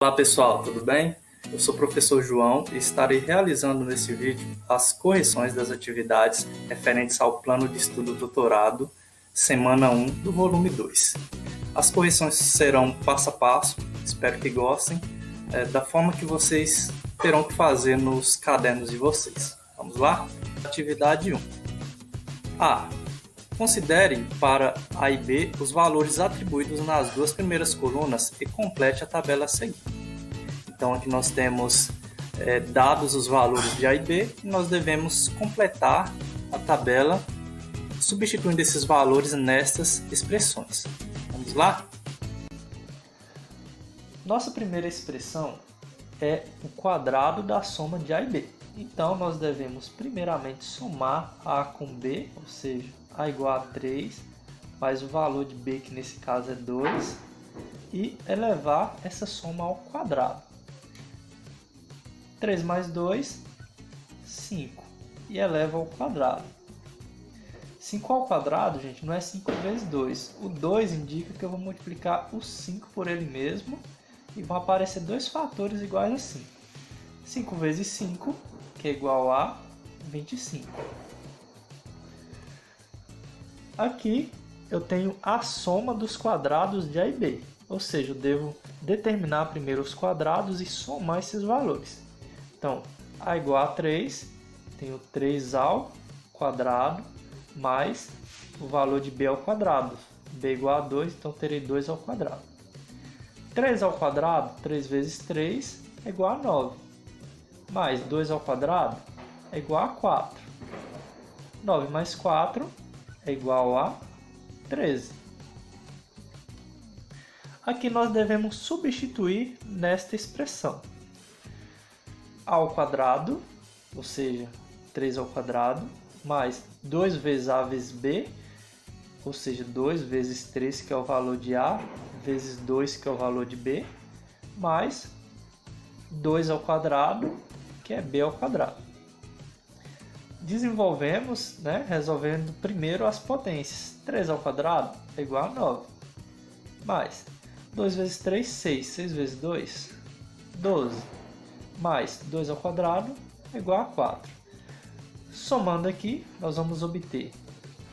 Olá pessoal, tudo bem? Eu sou o professor João e estarei realizando nesse vídeo as correções das atividades referentes ao plano de estudo doutorado, semana 1 do volume 2. As correções serão passo a passo, espero que gostem, da forma que vocês terão que fazer nos cadernos de vocês. Vamos lá? Atividade 1. A. Considere para A e B os valores atribuídos nas duas primeiras colunas e complete a tabela a seguir. Então aqui nós temos dados os valores de A e B e nós devemos completar a tabela substituindo esses valores nestas expressões. Vamos lá? Nossa primeira expressão é o quadrado da soma de A e B. Então nós devemos primeiramente somar A com B, ou seja, A igual a 3, mais o valor de B, que nesse caso é 2, e elevar essa soma ao quadrado. 3 mais 2, 5, e eleva ao quadrado. 5 ao quadrado, gente, não é 5 vezes 2. O 2 indica que eu vou multiplicar o 5 por ele mesmo, e vão aparecer dois fatores iguais a 5. 5 vezes 5, que é igual a 25. Aqui eu tenho a soma dos quadrados de A e B, ou seja, eu devo determinar primeiro os quadrados e somar esses valores. Então, A igual a 3, tenho 3 ao quadrado, mais o valor de B ao quadrado. B igual a 2, então terei 2 ao quadrado. 3 ao quadrado, 3 vezes 3 é igual a 9. Mais 2 ao quadrado é igual a 4. 9 mais 4 é igual a 13. Aqui nós devemos substituir nesta expressão. A ao quadrado, ou seja, 3 ao quadrado, mais 2 vezes A vezes B, ou seja, 2 vezes 3, que é o valor de A, vezes 2, que é o valor de B, mais 2 ao quadrado, que é B ao quadrado. Desenvolvemos, resolvendo primeiro as potências. 3 ao quadrado é igual a 9. Mais 2 vezes 3, 6. 6 vezes 2, 12. Mais 2 ao quadrado é igual a 4. Somando aqui, nós vamos obter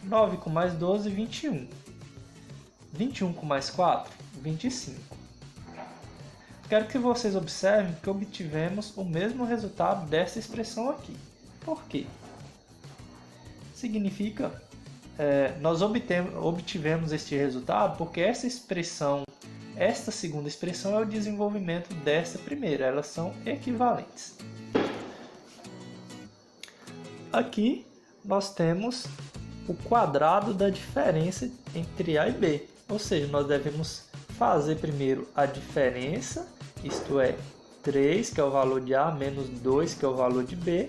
9 com mais 12, 21. 21 com mais 4, 25. Quero que vocês observem que obtivemos o mesmo resultado dessa expressão aqui. Por quê? Significa, nós obtivemos este resultado porque esta segunda expressão é o desenvolvimento dessa primeira, elas são equivalentes. Aqui nós temos o quadrado da diferença entre A e B, ou seja, nós devemos fazer primeiro a diferença, isto é, 3, que é o valor de A, menos 2, que é o valor de B,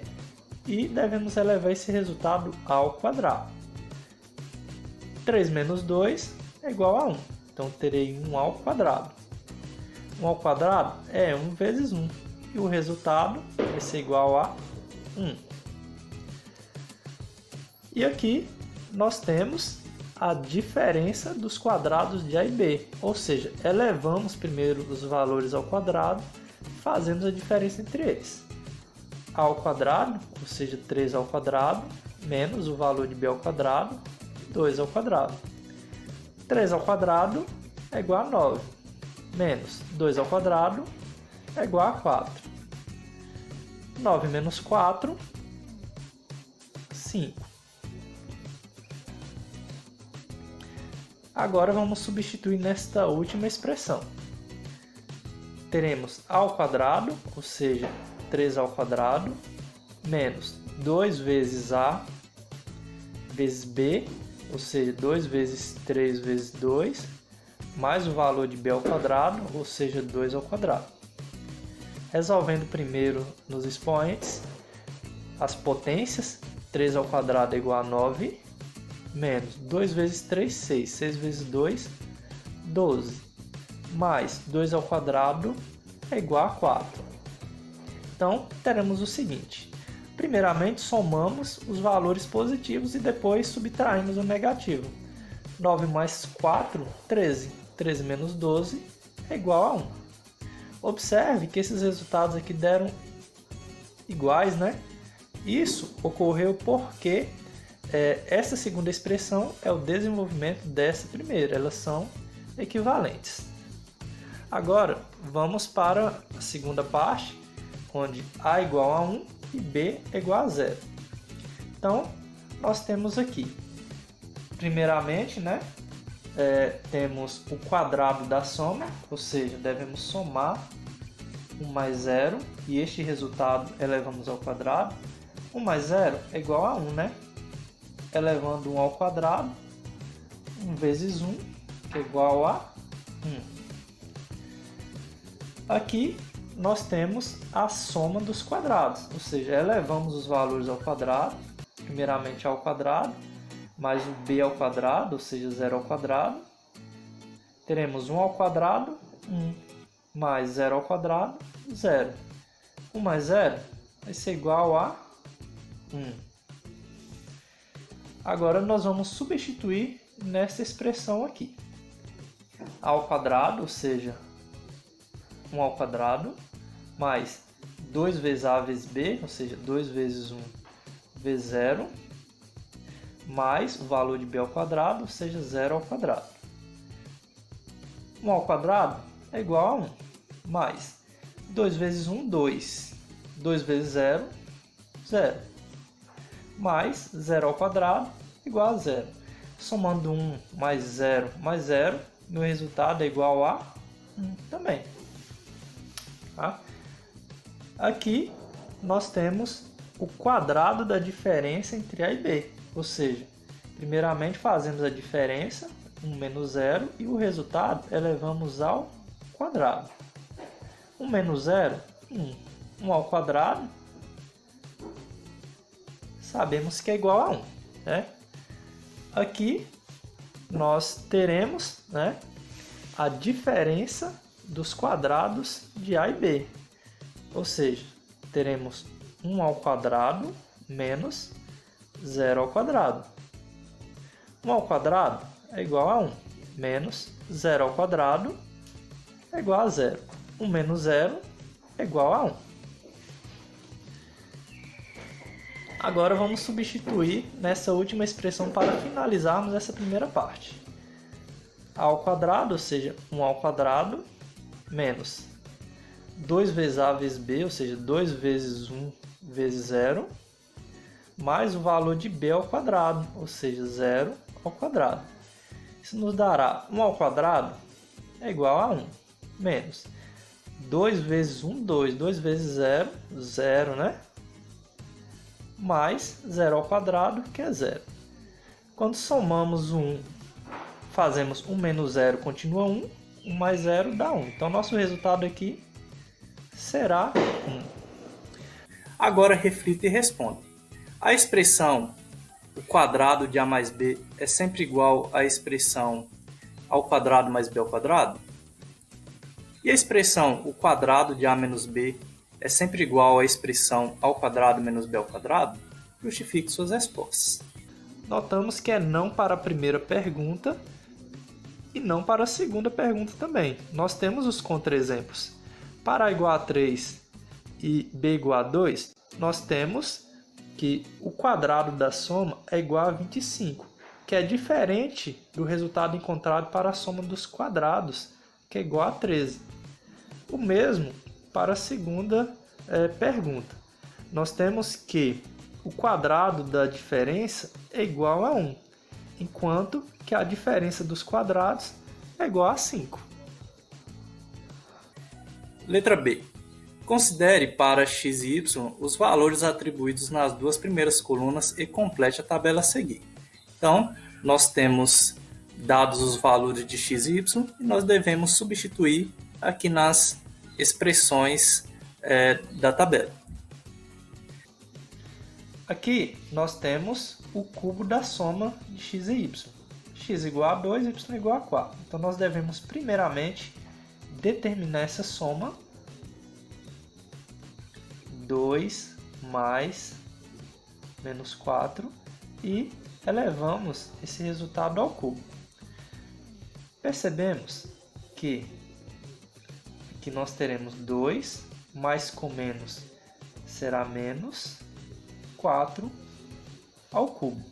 e devemos elevar esse resultado ao quadrado. 3 menos 2 é igual a 1, então terei 1 ao quadrado. 1 ao quadrado é 1 vezes 1, e o resultado vai ser igual a 1. E aqui nós temos a diferença dos quadrados de A e B, ou seja, elevamos primeiro os valores ao quadrado, fazemos a diferença entre eles. A ao quadrado, ou seja, 3 ao quadrado, menos o valor de B ao quadrado, 2 ao quadrado. 3 ao quadrado é igual a 9, menos 2 ao quadrado é igual a 4. 9 menos 4, 5. Agora vamos substituir nesta última expressão. Teremos A ao quadrado, ou seja, 3 ao quadrado, menos 2 vezes A vezes B, ou seja, 2 vezes 3 vezes 2, mais o valor de B ao quadrado, ou seja, 2 ao quadrado. Resolvendo primeiro nos expoentes, as potências, 3 ao quadrado é igual a 9, menos 2 vezes 3, 6. 6 vezes 2, 12. Mais 2 ao quadrado é igual a 4. Então, teremos o seguinte. Primeiramente, somamos os valores positivos e depois subtraímos o negativo. 9 mais 4, 13. 13 menos 12 é igual a 1. Observe que esses resultados aqui deram iguais, né? Isso ocorreu porque essa segunda expressão é o desenvolvimento dessa primeira, elas são equivalentes. Agora, vamos para a segunda parte, onde A é igual a 1 e B é igual a 0. Então, nós temos aqui, primeiramente, né, temos o quadrado da soma, ou seja, devemos somar 1 mais 0, e este resultado elevamos ao quadrado. 1 mais 0 é igual a 1, né? Elevando 1 ao quadrado, 1 vezes 1, que é igual a 1. Aqui nós temos a soma dos quadrados, ou seja, elevamos os valores ao quadrado, primeiramente ao quadrado, mais o b ao quadrado, ou seja, 0 ao quadrado. Teremos 1 ao quadrado, 1, mais 0 ao quadrado, 0. 1 mais 0 vai ser igual a 1. Agora nós vamos substituir nessa expressão aqui. A ao quadrado, ou seja, 1 ao quadrado, mais 2 vezes a vezes b, ou seja, 2 vezes 1 vezes 0, mais o valor de b ao quadrado, ou seja, 0 ao quadrado. 1 ao quadrado é igual a 1, mais 2 vezes 1, 2. 2 vezes 0, 0. Mais 0 ao quadrado igual a 0. Somando 1 mais 0 mais 0, meu resultado é igual a 1 também. Tá? Aqui nós temos o quadrado da diferença entre A e B. Ou seja, primeiramente fazemos a diferença, 1 menos 0, e o resultado elevamos ao quadrado. 1 menos 0, 1. 1 ao quadrado, sabemos que é igual a 1. Né? Aqui nós teremos, né, a diferença dos quadrados de A e B. Ou seja, teremos 1 ao quadrado menos 0 ao quadrado. 1 ao quadrado é igual a 1, menos 0 ao quadrado é igual a 0. 1 menos 0 é igual a 1. Agora vamos substituir nessa última expressão para finalizarmos essa primeira parte. A ao quadrado, ou seja, 1 ao quadrado, menos 2 vezes a vezes b, ou seja, 2 vezes 1 vezes 0, mais o valor de b ao quadrado, ou seja, 0 ao quadrado. Isso nos dará 1 ao quadrado é igual a 1, menos 2 vezes 1, 2, 2 vezes 0, 0, né? Mais 0 ao quadrado, que é 0. Quando somamos 1, fazemos 1 menos 0, continua 1, 1 mais 0 dá 1. Então, nosso resultado aqui será 1. Agora reflita e responda. A expressão o quadrado de a mais b é sempre igual à expressão ao quadrado mais b ao quadrado? E a expressão o quadrado de a menos b é sempre igual à expressão ao quadrado menos b ao quadrado? Justifique suas respostas. Notamos que é não para a primeira pergunta e não para a segunda pergunta também. Nós temos os contra-exemplos. Para A igual a 3 e B igual a 2, nós temos que o quadrado da soma é igual a 25, que é diferente do resultado encontrado para a soma dos quadrados, que é igual a 13. O mesmo para a segunda pergunta. Nós temos que o quadrado da diferença é igual a 1, enquanto que a diferença dos quadrados é igual a 5. Letra B. Considere para x e y os valores atribuídos nas duas primeiras colunas e complete a tabela a seguir. Então, nós temos dados os valores de x e y e nós devemos substituir aqui nas expressões da tabela. Aqui nós temos o cubo da soma de x e y. X igual a 2, y igual a 4. Então nós devemos primeiramente determinar essa soma. 2 mais menos 4 e elevamos esse resultado ao cubo. Percebemos que Aqui nós teremos 2, mais com menos será menos 4 ao cubo.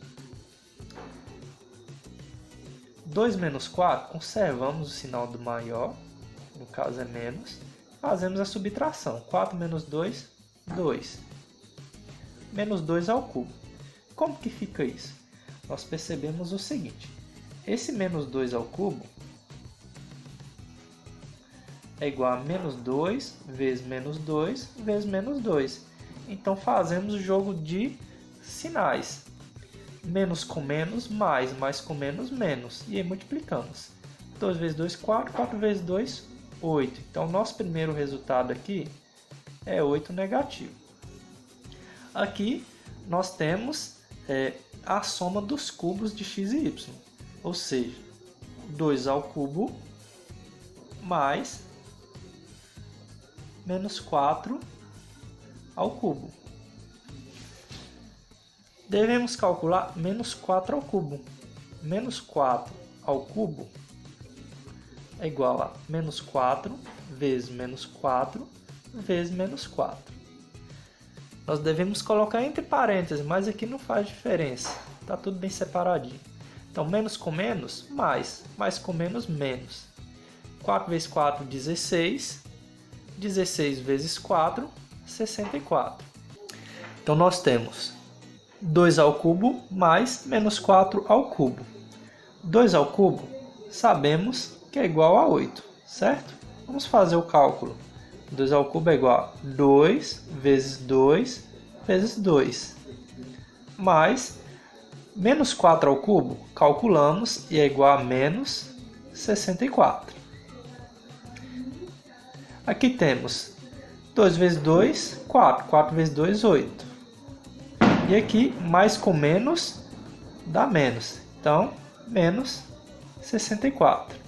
2 menos 4, conservamos o sinal do maior, no caso é menos, fazemos a subtração. 4 menos 2, 2. Menos 2 ao cubo. Como que fica isso? Nós percebemos o seguinte, esse menos 2 ao cubo é igual a menos 2 vezes menos 2 vezes menos 2. Então fazemos o jogo de sinais. Menos com menos, mais com menos, menos. E aí multiplicamos. 2 vezes 2, 4, 4 vezes 2, 8. Então nosso primeiro resultado aqui é 8 negativo. Aqui nós temos a soma dos cubos de x e y. Ou seja, 2 ao cubo mais menos 4 ao cubo. Devemos calcular menos 4 ao cubo. Menos 4 ao cubo é igual a menos 4 vezes menos 4 vezes menos 4. Nós devemos colocar entre parênteses, mas aqui não faz diferença. Está tudo bem separadinho. Então, menos com menos, mais com menos, menos. 4 vezes 4, 16. 16 vezes 4, 64. Então, nós temos 2 ao cubo mais menos 4 ao cubo. 2 ao cubo, sabemos que é igual a 8, certo? Vamos fazer o cálculo. 2 ao cubo é igual a 2 vezes 2 vezes 2. Mais menos 4 ao cubo, calculamos e é igual a menos 64. Aqui temos 2 vezes 2, 4. 4 vezes 2, 8. E aqui, mais com menos, dá menos. Então, menos 64.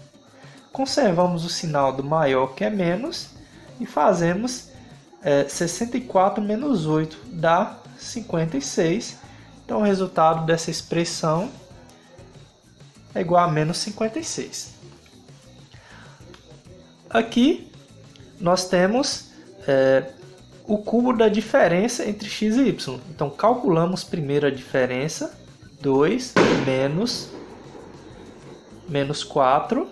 Conservamos o sinal do maior, que é menos, e fazemos 64 menos 8, dá 56. Então, o resultado dessa expressão é igual a menos 56. Aqui, nós temos o cubo da diferença entre x e y. Então, calculamos primeiro a diferença. 2 menos 4.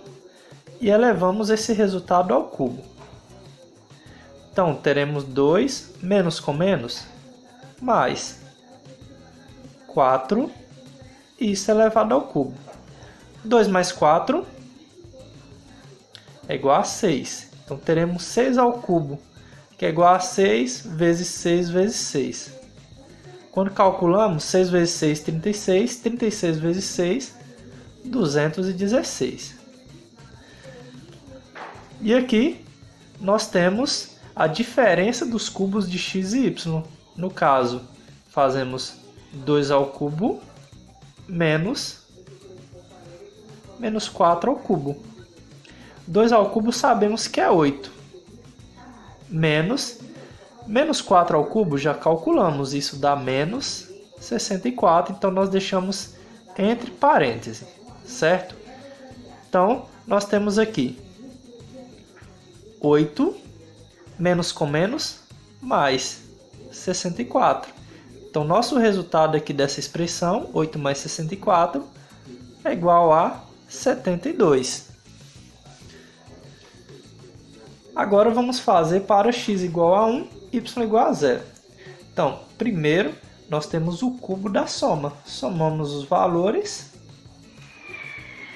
E elevamos esse resultado ao cubo. Então, teremos 2 menos com menos, mais 4. E isso elevado ao cubo. 2 mais 4 é igual a 6. Então, teremos 6 ao cubo, que é igual a 6 vezes 6 vezes 6. Quando calculamos, 6 vezes 6, 36. 36 vezes 6, 216. E aqui, nós temos a diferença dos cubos de x e y. No caso, fazemos 2 ao cubo menos 4 ao cubo. 2 ao cubo sabemos que é 8. Menos 4 ao cubo, já calculamos. Isso dá menos 64. Então, nós deixamos entre parênteses, certo? Então, nós temos aqui 8 menos com menos, mais 64. Então, nosso resultado aqui dessa expressão, 8 mais 64, é igual a 72. Agora vamos fazer para x igual a 1, y igual a 0. Então, primeiro, nós temos o cubo da soma. Somamos os valores,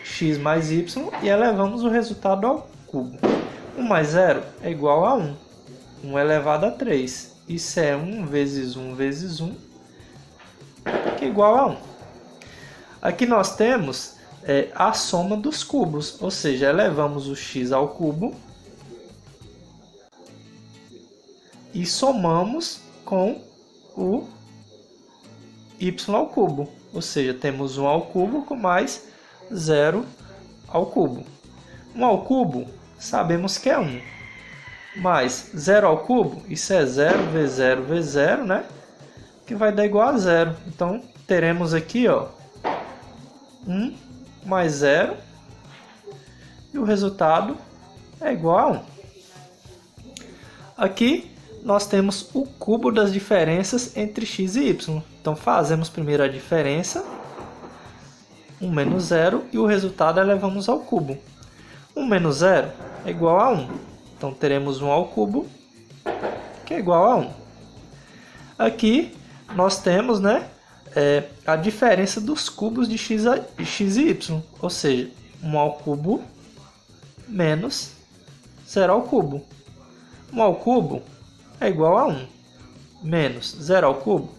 x mais y, e elevamos o resultado ao cubo. 1 mais 0 é igual a 1. 1 elevado a 3. Isso é 1 vezes 1 vezes 1, que é igual a 1. Aqui nós temos a soma dos cubos, ou seja, elevamos o x ao cubo e somamos com o y ao cubo. Ou seja, temos 1 ao cubo com mais 0 ao cubo. 1 ao cubo, sabemos que é 1. Mais 0 ao cubo, isso é 0 vezes 0 vezes 0, né? Que vai dar igual a 0. Então, teremos aqui, ó, 1 mais 0. E o resultado é igual a 1. Aqui nós temos o cubo das diferenças entre x e y. Então fazemos primeiro a diferença, 1 menos 0, e o resultado elevamos ao cubo. 1 menos 0 é igual a 1. Então teremos 1 ao cubo, que é igual a 1. Aqui nós temos, a diferença dos cubos de x e y, ou seja, 1 ao cubo menos 0 ao cubo. 1 ao cubo é igual a 1, menos 0 ao cubo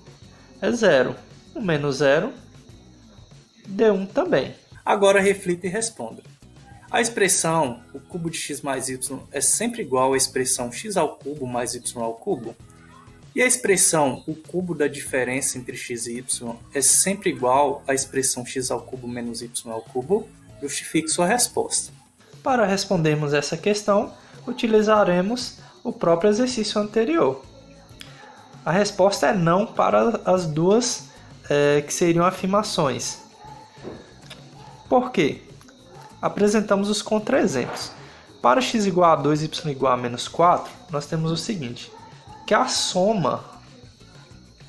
é 0. 1 menos 0 deu 1 também. Agora reflita e responda. A expressão o cubo de x mais y é sempre igual à expressão x ao cubo mais y ao cubo? E a expressão o cubo da diferença entre x e y é sempre igual à expressão x ao cubo menos y ao cubo? Justifique sua resposta. Para respondermos essa questão, utilizaremos o próprio exercício anterior. A resposta é não para as duas que seriam afirmações. Por quê? Apresentamos os contra-exemplos. Para x igual a 2 e y igual a menos 4, nós temos o seguinte, que a soma,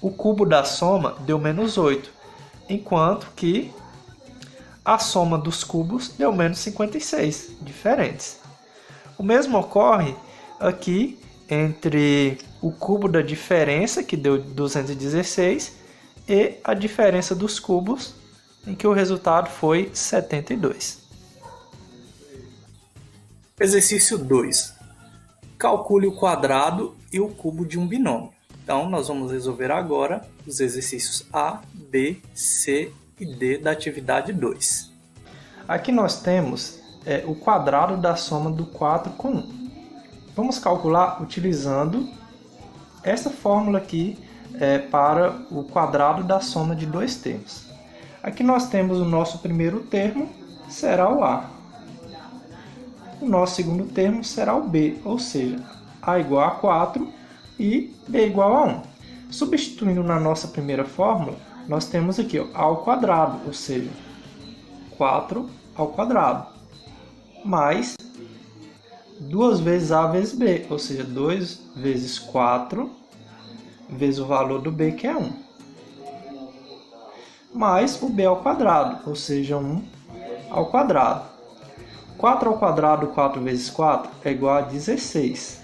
o cubo da soma deu menos 8, enquanto que a soma dos cubos deu menos 56, diferentes. O mesmo ocorre aqui entre o cubo da diferença, que deu 216, e a diferença dos cubos, em que o resultado foi 72. Exercício 2. Calcule o quadrado e o cubo de um binômio. Então, nós vamos resolver agora os exercícios A, B, C e D da atividade 2. Aqui nós temos o quadrado da soma do 4 com 1. Vamos calcular utilizando essa fórmula aqui para o quadrado da soma de dois termos. Aqui nós temos o nosso primeiro termo, será o A. O nosso segundo termo será o B, ou seja, A igual a 4 e B igual a 1. Substituindo na nossa primeira fórmula, nós temos aqui A ao quadrado, ou seja, 4 ao quadrado, mais 2 vezes A vezes B, ou seja, 2 vezes 4 vezes o valor do B, que é 1. Mais o B ao quadrado, ou seja, 1 ao quadrado. 4 ao quadrado, 4 vezes 4, é igual a 16.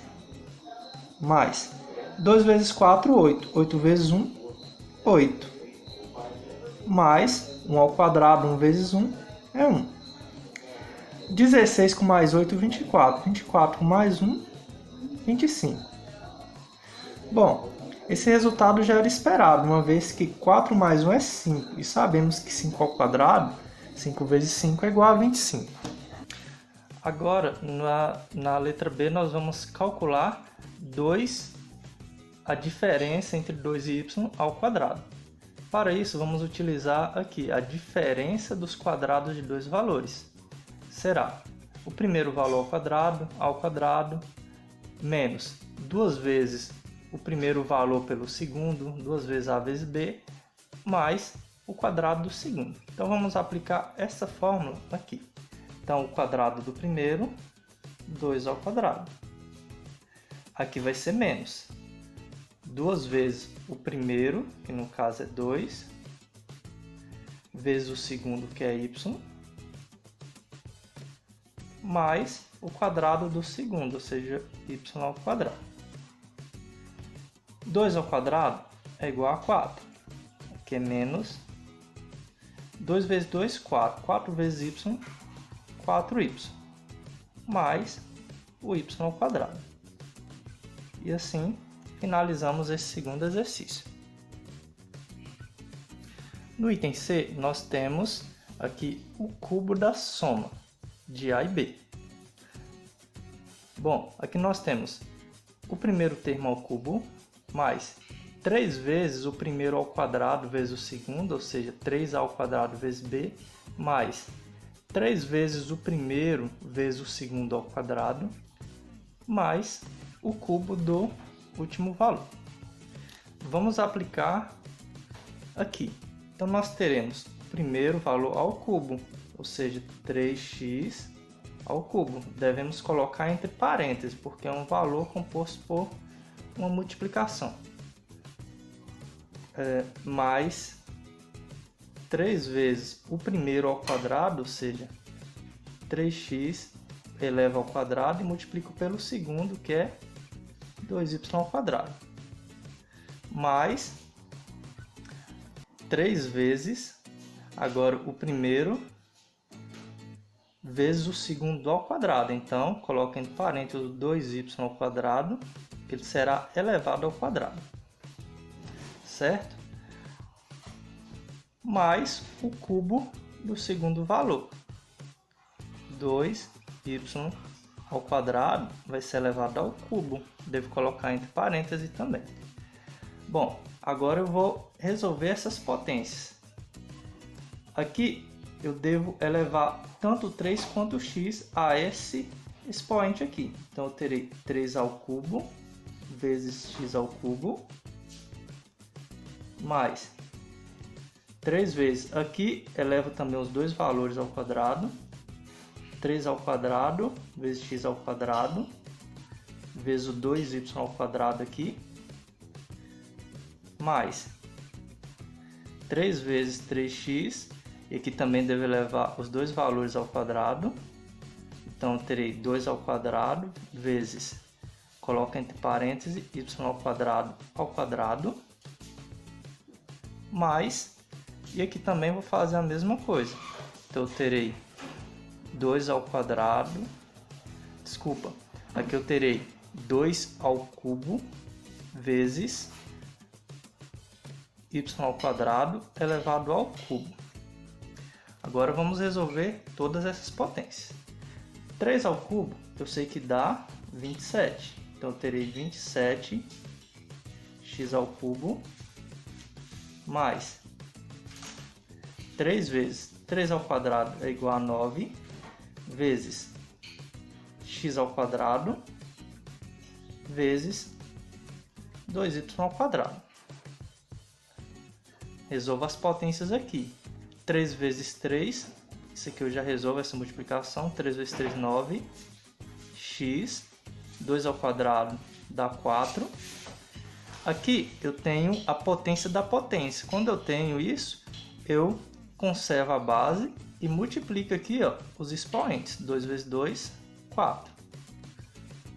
Mais 2 vezes 4, 8. 8 vezes 1, 8. Mais 1 ao quadrado, 1 vezes 1, é 1. 16 com mais 8, 24. 24 com mais 1, 25. Bom, esse resultado já era esperado, uma vez que 4 mais 1 é 5. E sabemos que 5 ao quadrado, 5 vezes 5 é igual a 25. Agora, na letra B, nós vamos calcular a diferença entre 2 e y ao quadrado. Para isso, vamos utilizar aqui a diferença dos quadrados de dois valores. Será o primeiro valor ao quadrado, menos 2 vezes o primeiro valor pelo segundo, 2 vezes A vezes B, mais o quadrado do segundo. Então, vamos aplicar essa fórmula aqui. Então, o quadrado do primeiro, 2 ao quadrado. Aqui vai ser menos 2 vezes o primeiro, que no caso é 2, vezes o segundo, que é y, mais o quadrado do segundo, ou seja, y ao quadrado. 2 ao quadrado é igual a 4, que é menos 2 vezes 2, 4. 4 vezes y, 4y, mais o y ao quadrado. E assim, finalizamos esse segundo exercício. No item C, nós temos aqui o cubo da soma de A e B. Bom, aqui nós temos o primeiro termo ao cubo, mais 3 vezes o primeiro ao quadrado vezes o segundo, ou seja, 3A ao quadrado vezes B, mais 3 vezes o primeiro vezes o segundo ao quadrado, mais o cubo do último valor. Vamos aplicar aqui. Então, nós teremos o primeiro valor ao cubo, ou seja, 3x ao cubo. Devemos colocar entre parênteses, porque é um valor composto por uma multiplicação. Mais 3 vezes o primeiro ao quadrado, ou seja, 3x eleva ao quadrado, e multiplico pelo segundo, que é 2y ao quadrado. Mais 3 vezes, agora o primeiro vezes o segundo ao quadrado. Então, coloco entre parênteses o 2y ao quadrado, que ele será elevado ao quadrado. Certo? Mais o cubo do segundo valor. 2y ao quadrado vai ser elevado ao cubo. Devo colocar entre parênteses também. Bom, agora eu vou resolver essas potências. Aqui eu devo elevar tanto 3 quanto x a esse expoente aqui. Então eu terei 3 ao cubo vezes x ao cubo, mais 3 vezes, aqui elevo também os dois valores ao quadrado, 3 ao quadrado vezes x ao quadrado, vezes o 2y ao quadrado aqui, mais 3 vezes 3x, e aqui também devo elevar os dois valores ao quadrado, então eu terei 2 ao quadrado vezes, coloco entre parênteses, y ao quadrado, mais, e aqui também vou fazer a mesma coisa, então eu terei 2 ao quadrado, desculpa, aqui eu terei 2 ao cubo vezes y ao quadrado elevado ao cubo. Agora vamos resolver todas essas potências. 3 ao cubo eu sei que dá 27, então eu terei 27 x ao cubo mais 3 vezes 3 ao quadrado é igual a 9 vezes x ao quadrado vezes 2y ao quadrado. Resolvo as potências aqui. 3 vezes 3, isso aqui eu já resolvo essa multiplicação. 3 vezes 3, 9. X, 2 ao quadrado dá 4. Aqui eu tenho a potência da potência. Quando eu tenho isso, eu conservo a base e multiplico aqui os expoentes. 2 vezes 2, 4.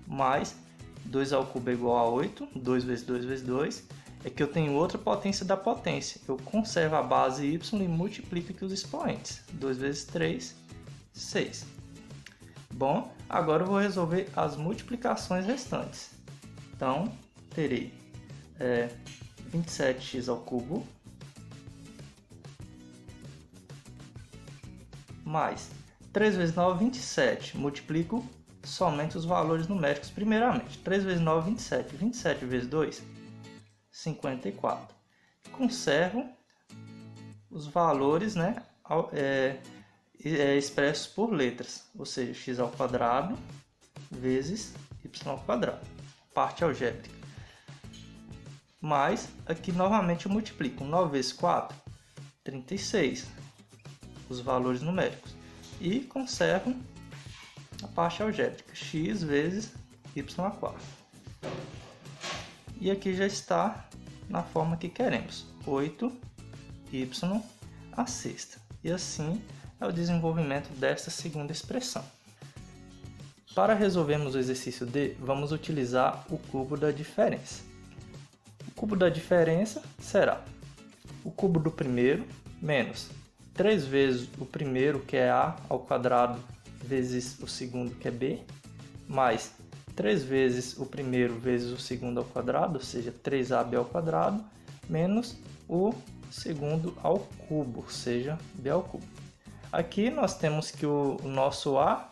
Mais 2 ao cubo é igual a 8. 2 vezes 2 vezes 2. É que eu tenho outra potência da potência. Eu conservo a base y e multiplico aqui os expoentes. 2 vezes 3, 6. Bom, agora eu vou resolver as multiplicações restantes. Então, terei 27x ao cubo mais 3 vezes 9, 27. Multiplico somente os valores numéricos primeiramente. 3 vezes 9, 27. 27 vezes 2, 54. Conservo os valores, né, expressos por letras, ou seja, x ao quadrado vezes y ao quadrado, parte algébrica. Mas aqui novamente eu multiplico 9 vezes 4, 36, os valores numéricos, e conservo a parte algébrica, x vezes y a 4. E aqui já está na forma que queremos, 8y a sexta. E assim é o desenvolvimento desta segunda expressão. Para resolvermos o exercício D, vamos utilizar o cubo da diferença. O cubo da diferença será o cubo do primeiro menos 3 vezes o primeiro, que é a ao quadrado, vezes o segundo, que é b, mais 3 vezes o primeiro vezes o segundo ao quadrado, ou seja, 3ab ao quadrado, menos o segundo ao cubo, ou seja, b ao cubo. Aqui nós temos que o nosso a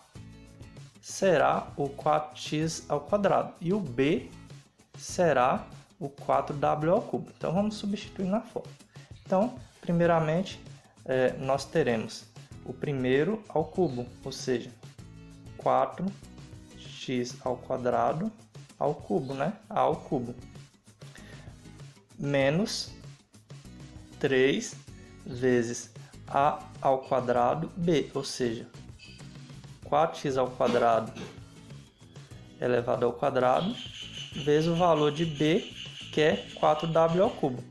será o 4x ao quadrado e o b será o 4w ao cubo. Então vamos substituir na forma. Então, primeiramente, nós teremos o primeiro ao cubo, ou seja, 4x ao quadrado ao cubo, né? A ao cubo, menos 3 vezes a ao quadrado b, ou seja, 4x ao quadrado elevado ao quadrado, vezes o valor de b, que é 4w ao cubo.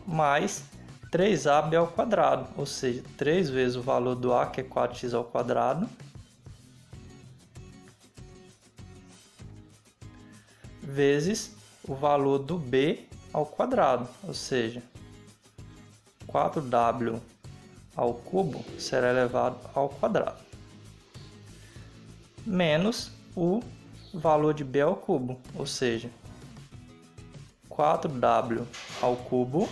Mais 3ab ao quadrado, ou seja, 3 vezes o valor do a, que é 4x ao quadrado, vezes o valor do b ao quadrado, ou seja, 4w ao cubo será elevado ao quadrado, menos o valor de b ao cubo, ou seja, 4w ao cubo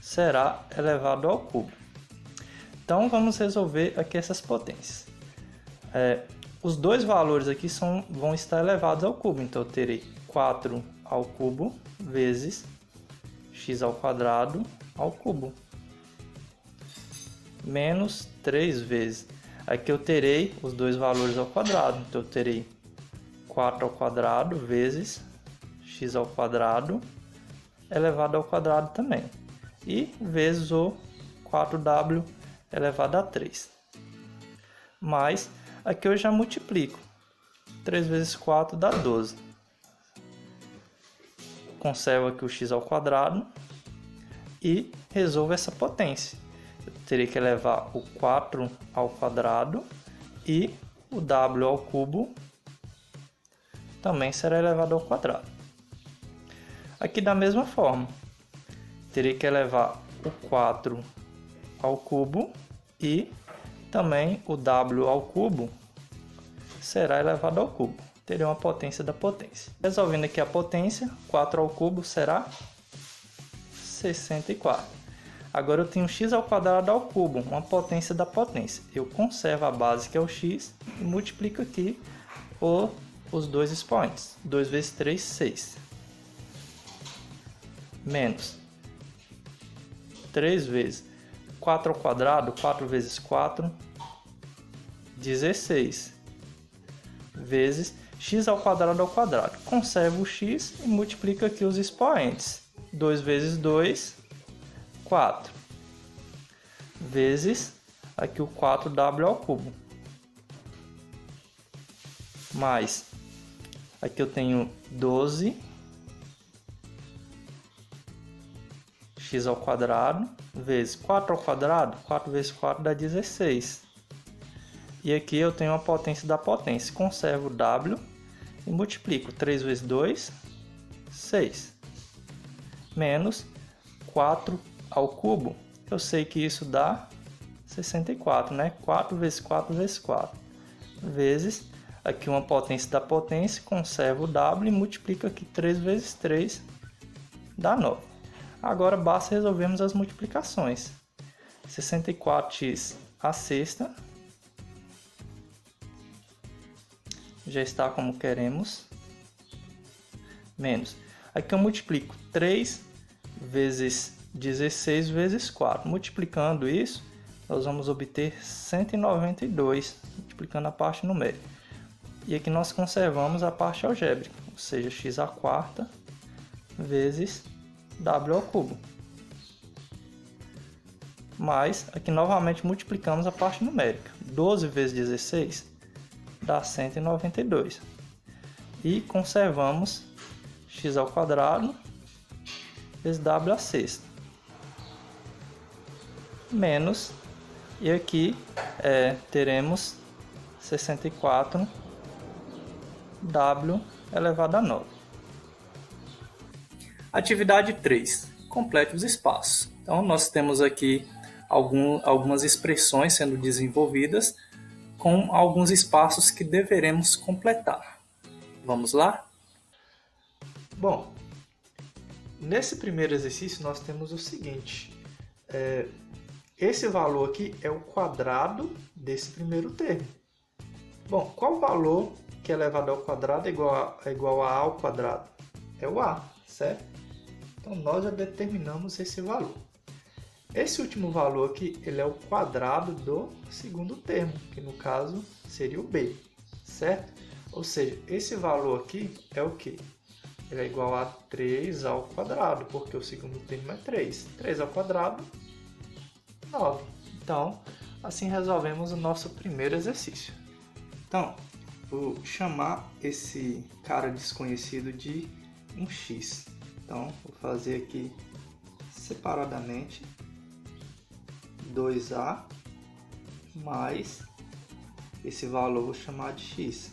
será elevado ao cubo. Então vamos resolver aqui essas potências. Os dois valores aqui vão estar elevados ao cubo, então eu terei 4 ao cubo vezes x ao quadrado ao cubo, menos 3 vezes. Aqui eu terei os dois valores ao quadrado, então eu terei 4 ao quadrado vezes x ao quadrado elevado ao quadrado também, e vezes o 4w elevado a 3. Mas aqui eu já multiplico. 3 vezes 4 dá 12. Conservo aqui o x ao quadrado e resolvo essa potência. Eu teria que elevar o 4 ao quadrado e o w ao cubo também será elevado ao quadrado. Aqui da mesma forma, teria que elevar o 4 ao cubo e também o w ao cubo será elevado ao cubo. Teria uma potência da potência. Resolvendo aqui a potência, 4 ao cubo será 64. Agora eu tenho x ao quadrado ao cubo, uma potência da potência. Eu conservo a base, que é o x, e multiplico aqui os dois expoentes. 2 vezes 3, 6. Menos 3 vezes 4 ao quadrado, 4 vezes 4, 16. Vezes x ao quadrado ao quadrado. Conservo o x e multiplico aqui os expoentes. 2 vezes 2, 4. Vezes aqui o 4w ao cubo. Mais, aqui eu tenho 12 x ao quadrado vezes 4 ao quadrado. 4 vezes 4 dá 16. E aqui eu tenho a potência da potência. Conservo o w e multiplico. 3 vezes 2, 6. Menos 4 ao cubo. Eu sei que isso dá 64, né? 4 vezes 4 vezes 4. Vezes aqui uma potência da potência. Conservo o w e multiplico aqui 3 vezes 3 dá 9. Agora basta resolvermos as multiplicações. 64x à sexta já está como queremos, menos. Aqui eu multiplico 3 vezes 16 vezes 4. Multiplicando isso, nós vamos obter 192, multiplicando a parte numérica. E aqui nós conservamos a parte algébrica, ou seja, x à quarta vezes w ao cubo. Mas aqui novamente multiplicamos a parte numérica. 12 vezes 16 dá 192. E conservamos x ao quadrado vezes w à sexta. Menos, e aqui teremos 64w elevado a 9. Atividade 3. Complete os espaços. Então, nós temos aqui algumas expressões sendo desenvolvidas com alguns espaços que deveremos completar. Vamos lá? Bom, nesse primeiro exercício nós temos o seguinte. Esse valor aqui é o quadrado desse primeiro termo. Bom, qual valor que é elevado ao quadrado é igual a ao quadrado? É o a, certo? Então, nós já determinamos esse valor. Esse último valor aqui, ele é o quadrado do segundo termo, que no caso seria o b, certo? Ou seja, esse valor aqui é o quê? Ele é igual a 3 ao quadrado, porque o segundo termo é 3. 3 ao quadrado 9. Então, assim resolvemos o nosso primeiro exercício. Então, vou chamar esse cara desconhecido de um x. Então, vou fazer aqui separadamente 2a mais esse valor, vou chamar de x.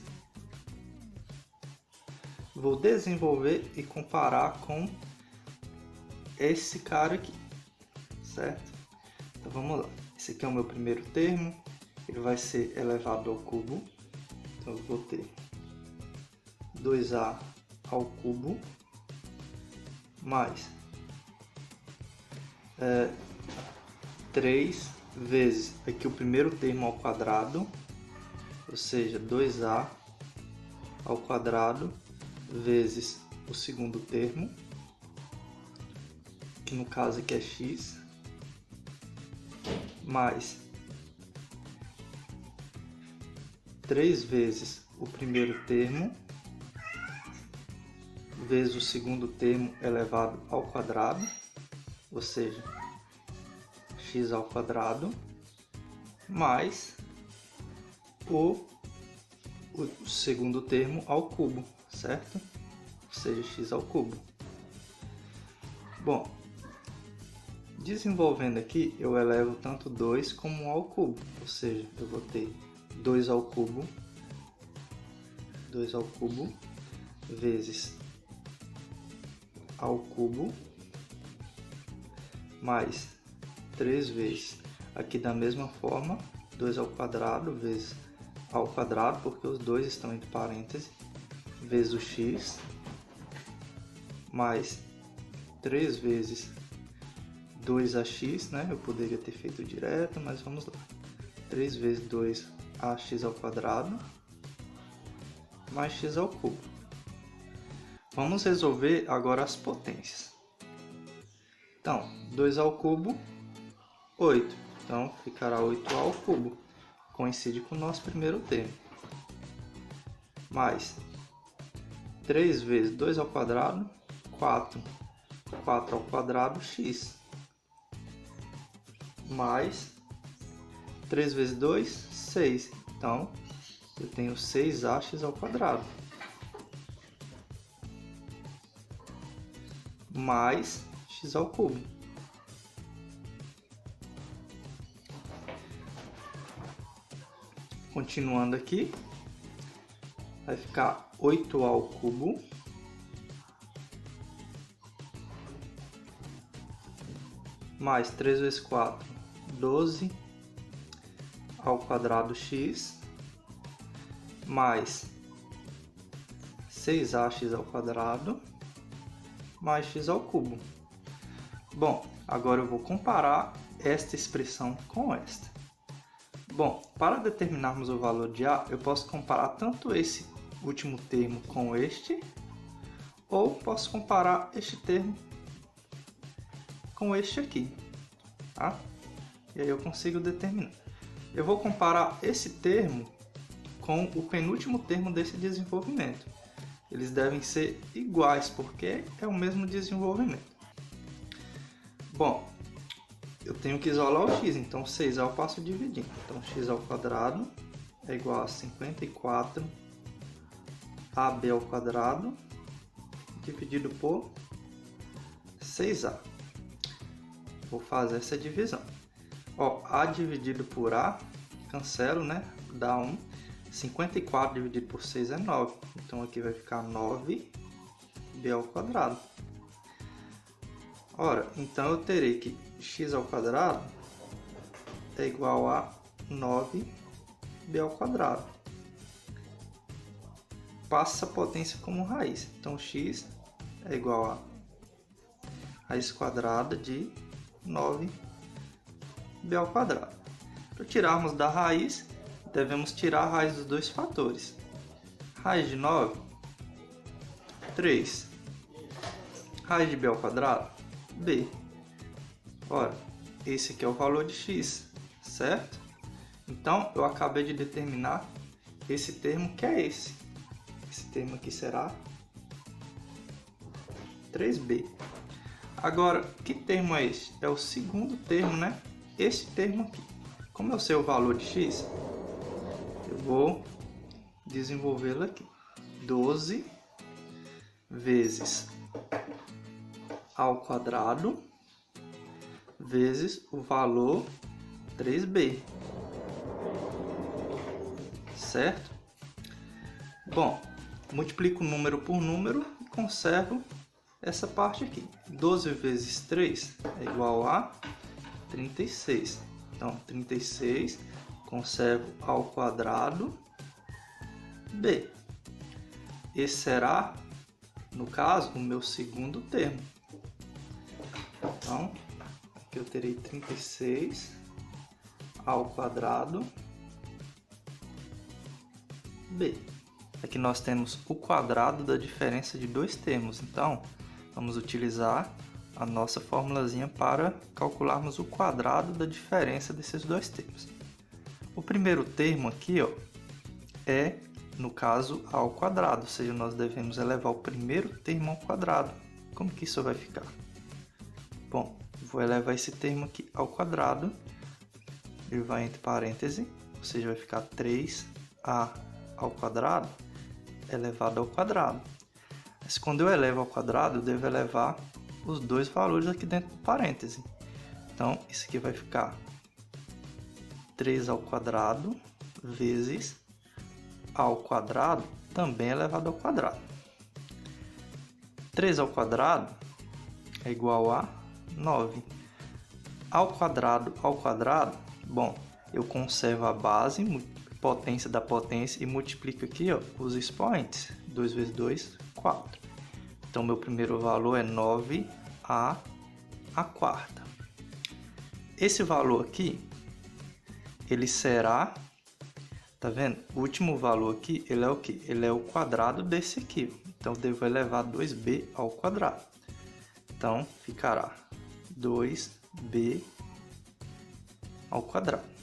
Vou desenvolver e comparar com esse cara aqui, certo? Então vamos lá. Esse aqui é o meu primeiro termo, ele vai ser elevado ao cubo. Então eu vou ter 2a ao cubo mais 3 vezes aqui o primeiro termo ao quadrado, ou seja, 2a ao quadrado vezes o segundo termo, que no caso aqui é x, mais 3 vezes o primeiro termo vezes o segundo termo elevado ao quadrado, ou seja, x ao quadrado, mais o segundo termo ao cubo, certo? Ou seja, x ao cubo. Bom, desenvolvendo aqui, eu elevo tanto 2 como 1 ao cubo, ou seja, eu vou ter 2 ao cubo vezes ao cubo mais 3 vezes, aqui da mesma forma, 2 ao quadrado vezes ao quadrado, porque os dois estão entre parênteses, vezes o x, mais 3 vezes 2ax, né? Eu poderia ter feito direto, mas vamos lá. 3 vezes 2ax ao quadrado, mais x ao cubo. Vamos resolver agora as potências. Então, 2 ao cubo, 8. Então, ficará 8a ao cubo. Coincide com o nosso primeiro termo. Mais 3 vezes 2 ao quadrado, 4. 4 ao quadrado, x. Mais 3 vezes 2, 6. Então, eu tenho 6ax ao quadrado. Mais x ao cubo. Continuando aqui, vai ficar 8a ao cubo mais 3 vezes 4, 12 ao quadrado x mais 6ax ao quadrado mais x ao cubo. Bom, agora eu vou comparar esta expressão com esta. Bom, para determinarmos o valor de a, eu posso comparar tanto esse último termo com este, ou posso comparar este termo com este aqui, tá? E aí eu consigo determinar. Eu vou comparar esse termo com o penúltimo termo desse desenvolvimento. Eles devem ser iguais, porque é o mesmo desenvolvimento. Bom, eu tenho que isolar o x, então 6a eu passo dividindo. Então x ao quadrado é igual a 54ab ao quadrado dividido por 6a. Vou fazer essa divisão. Ó, a dividido por a, cancelo, né? Dá 1. 54 dividido por 6 é 9. Então aqui vai ficar 9b ao quadrado. Ora, então eu terei que x ao quadrado é igual a 9b ao quadrado. Passa a potência como raiz. Então x é igual a raiz quadrada de 9b ao quadrado. Para tirarmos da raiz, devemos tirar a raiz dos dois fatores. Raiz de 9, 3. Raiz de b ao quadrado, b. Ora, esse aqui é o valor de x, certo? Então, eu acabei de determinar esse termo que é esse. Esse termo aqui será 3b. Agora, que termo é esse? É o segundo termo, né? esse termo aqui. Como eu sei o valor de x, eu vou desenvolvê-lo aqui. 12 vezes ao quadrado vezes o valor 3b. Certo? Bom, multiplico número por número e conservo essa parte aqui. 12 vezes 3 é igual a 36. Então, 36 conservo ao quadrado b. Esse será, no caso, o meu segundo termo. Então, aqui eu terei 36 ao quadrado b. Aqui nós temos o quadrado da diferença de dois termos. Então, vamos utilizar a nossa formulazinha para calcularmos o quadrado da diferença desses dois termos. O primeiro termo aqui, ó, é, no caso, a ao quadrado, ou seja, nós devemos elevar o primeiro termo ao quadrado. Como que isso vai ficar? Bom, vou elevar esse termo aqui ao quadrado, ele vai entre parênteses, ou seja, vai ficar 3a ao quadrado elevado ao quadrado. Mas quando eu elevo ao quadrado, eu devo elevar os dois valores aqui dentro do parêntese. Então, isso aqui vai ficar 3 ao quadrado vezes a ao quadrado também elevado ao quadrado. 3 ao quadrado é igual a 9. Ao quadrado, bom, eu conservo a base, potência da potência, e multiplico aqui, ó, os expoentes. 2 vezes 2, 4. Então, meu primeiro valor é 9a à quarta. Esse valor aqui, ele será, tá vendo? O último valor aqui, ele é o quê? Ele é o quadrado desse aqui. Então, eu devo elevar 2b ao quadrado. Então, ficará 2b ao quadrado.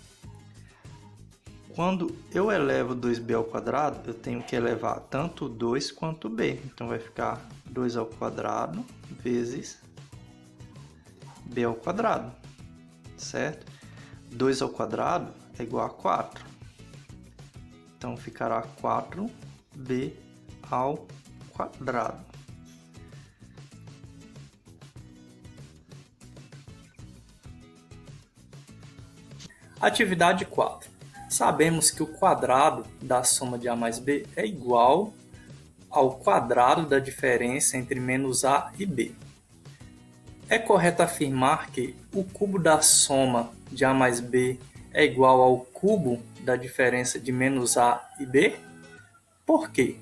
Quando eu elevo 2b ao quadrado, eu tenho que elevar tanto 2 quanto b. Então, vai ficar 2 ao quadrado vezes b ao quadrado, certo? 2 ao quadrado é igual a 4. Então, ficará 4b ao quadrado. Atividade 4. Sabemos que o quadrado da soma de a mais b é igual ao quadrado da diferença entre menos a e b. É correto afirmar que o cubo da soma de a mais b é igual ao cubo da diferença de menos a e b? Por quê?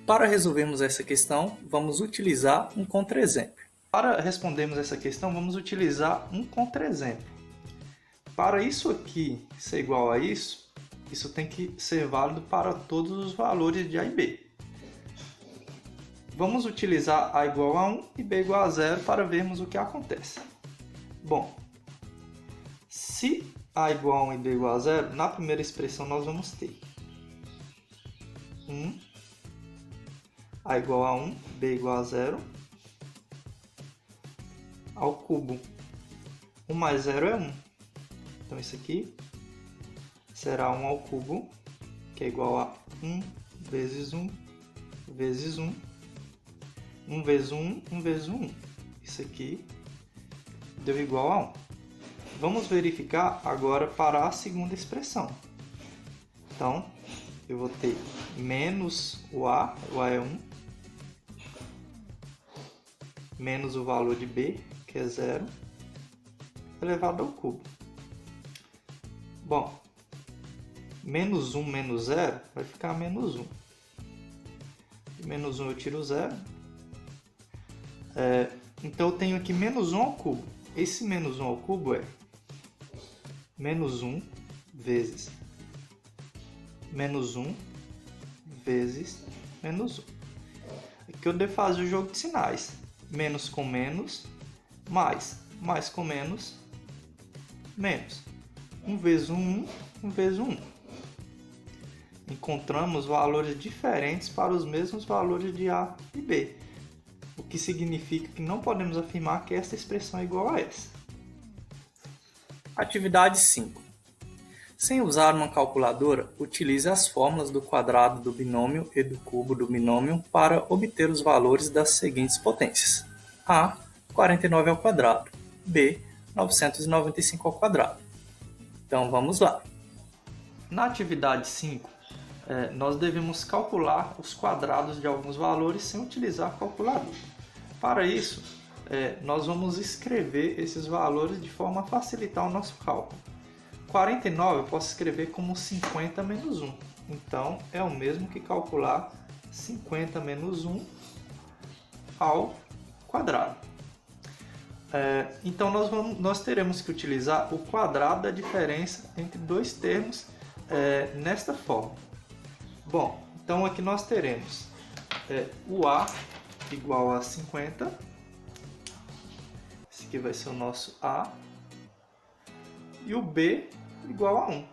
Para resolvermos essa questão, vamos utilizar um contra-exemplo. Para respondermos essa questão, vamos utilizar um contra-exemplo. Para isso aqui ser igual a isso tem que ser válido para todos os valores de a e b. Vamos utilizar a igual a 1 e b igual a 0 para vermos o que acontece. Bom, se a igual a 1 e b igual a 0, na primeira expressão nós vamos ter 1, a igual a 1, b igual a 0, ao cubo. 1 mais 0 é 1. Então, isso aqui será 1 ao cubo, que é igual a 1 vezes 1 vezes 1. 1 vezes 1, 1 vezes 1. Isso aqui deu igual a 1. Vamos verificar agora para a segunda expressão. Então, eu vou ter menos o a é 1, menos o valor de b, que é 0, elevado ao cubo. Bom, menos 1 menos 0 vai ficar menos 1. De menos 1 eu tiro 0. Então eu tenho aqui menos 1 ao cubo. Esse menos 1 ao cubo é menos 1 vezes menos 1 vezes menos 1. Aqui eu devo fazer o jogo de sinais. Menos com menos, mais. Mais com menos, menos. 1 vezes 1, 1 vezes 1. Encontramos valores diferentes para os mesmos valores de a e b, o que significa que não podemos afirmar que esta expressão é igual a essa. Atividade 5. Sem usar uma calculadora, utilize as fórmulas do quadrado do binômio e do cubo do binômio para obter os valores das seguintes potências: a, 49 ao quadrado, b, 995 ao quadrado. Então vamos lá. Na atividade 5, nós devemos calcular os quadrados de alguns valores sem utilizar a calculadora. Para isso, nós vamos escrever esses valores de forma a facilitar o nosso cálculo. 49 eu posso escrever como 50 menos 1. Então, é o mesmo que calcular 50 menos 1 ao quadrado. Então, nós teremos que utilizar o quadrado da diferença entre dois termos nesta forma. Bom, então aqui nós teremos o A igual a 50. Esse aqui vai ser o nosso A. E o B igual a 1.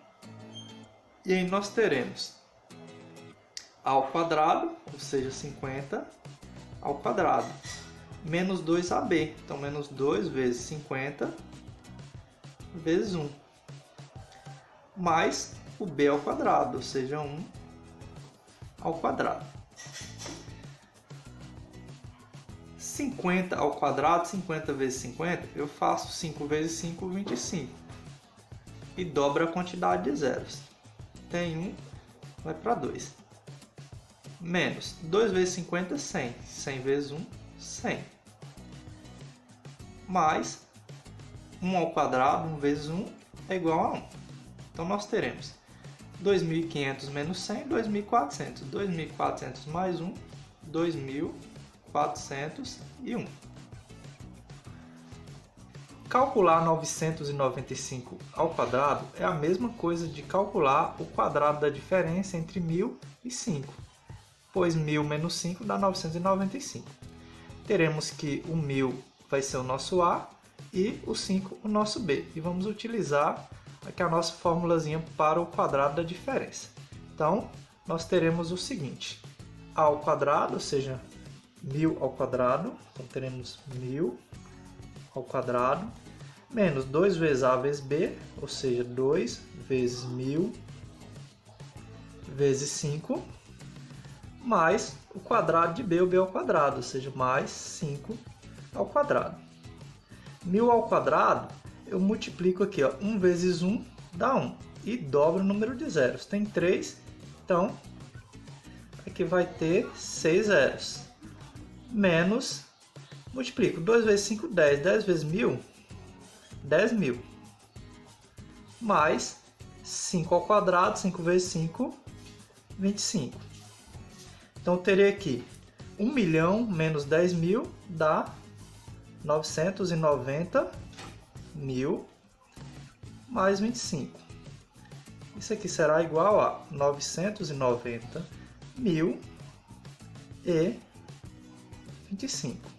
E aí nós teremos A ao quadrado, ou seja, 50 ao quadrado, menos 2AB. Então, menos 2 vezes 50 vezes 1. Mais o B ao quadrado, ou seja, 1 ao quadrado. 50 ao quadrado, 50 vezes 50, eu faço 5 vezes 5, 25. E dobra a quantidade de zeros. Tem 1, vai para 2. Menos 2 vezes 50, 100. 100 vezes 1, 100. Mais 1 ao quadrado, 1 vezes 1 é igual a 1. Então, nós teremos 2.500 menos 100, 2.400. 2.400 mais 1, 2.401. Calcular 995 ao quadrado é a mesma coisa de calcular o quadrado da diferença entre 1.000 e 5, pois 1.000 menos 5 dá 995. Teremos que o 1.000 vai ser o nosso A e o 5 o nosso B. E vamos utilizar aqui a nossa formulazinha para o quadrado da diferença. Então, nós teremos o seguinte: A ao quadrado, ou seja, 1.000 ao quadrado, então teremos 1.000 ao quadrado, menos 2 vezes A vezes B, ou seja, 2 vezes 1.000 vezes 5, mais o quadrado de B, o B ao quadrado, ou seja, mais 5 ao quadrado. 1.000 ao quadrado, eu multiplico aqui, 1 vezes 1 dá 1, e dobro o número de zeros. Tem 3, então aqui vai ter 6 zeros. Menos, multiplico 2 vezes 5, 10. 10 vezes 1.000, 10.000. Mais 5 ao quadrado, 5 vezes 5, 25. Então, eu terei aqui 1 milhão menos 10.000 dá 990.000 mais 25. Isso aqui será igual a 990.000 e 25.